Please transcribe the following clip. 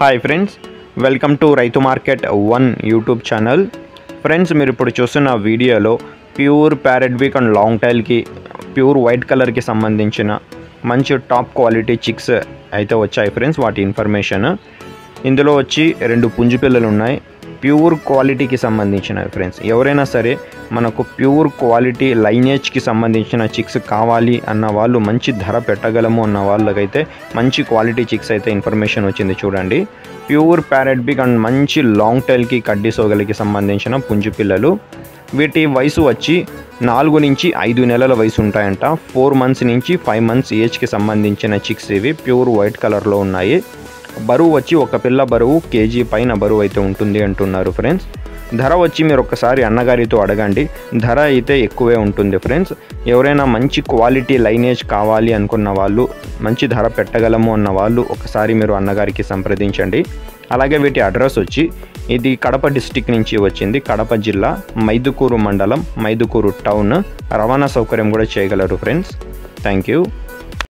Hi friends, welcome to రైతు market 1 YouTube channel. Friends, మీరు ఇప్పుడు చూస్తున్న వీడియోలో pure parrot beak and long టైల్కి ప్యూర్ వైట్ కలర్కి సంబంధించిన మంచి టాప్ క్వాలిటీ చిక్స్ అయితే వచ్చాయి ఫ్రెండ్స్. వాటి ఇన్ఫర్మేషన్ ఇందులో వచ్చి 2 పుంజు పిల్లలు ఉన్నాయి. ప్యూర్ క్వాలిటీకి సంబంధించినవి ఫ్రెండ్స్. ఎవరైనా సరే మనకు ప్యూర్ క్వాలిటీ లైనేజ్కి సంబంధించిన చిక్స్ కావాలి అన్న వాళ్ళు, మంచి ధర పెట్టగలము అన్న వాళ్ళకైతే మంచి క్వాలిటీ చిక్స్ అయితే ఇన్ఫర్మేషన్ వచ్చింది చూడండి. ప్యూర్ ప్యారెట్ బిగ్ అండ్ మంచి లాంగ్ టైల్కి కడ్డీ సోగలికి సంబంధించిన పుంజు పిల్లలు. వీటి వయసు వచ్చి 4 నుంచి 5 నెలల వయసు ఉంటాయంట. 4 మంత్స్ నుంచి 5 మంత్స్ ఏజ్కి సంబంధించిన చిక్స్ ఇవి. ప్యూర్ వైట్ కలర్లో ఉన్నాయి. బరువు వచ్చి ఒక పిల్ల బరువు కేజీ పైన బరువు అయితే ఉంటుంది అంటున్నారు ఫ్రెండ్స్. ధర వచ్చి మీరు ఒక్కసారి అన్నగారితో అడగండి, ధర అయితే ఎక్కువే ఉంటుంది ఫ్రెండ్స్. ఎవరైనా మంచి క్వాలిటీ లైనేజ్ కావాలి అనుకున్న వాళ్ళు, మంచి ధర పెట్టగలము అన్న వాళ్ళు ఒకసారి మీరు అన్నగారికి సంప్రదించండి. అలాగే వీటి అడ్రస్ వచ్చి ఇది కడప డిస్టిక్ నుంచి వచ్చింది. కడప జిల్లా మైదుకూరు మండలం, మైదుకూరు టౌన్. రవాణా సౌకర్యం కూడా చేయగలరు ఫ్రెండ్స్. Thank you.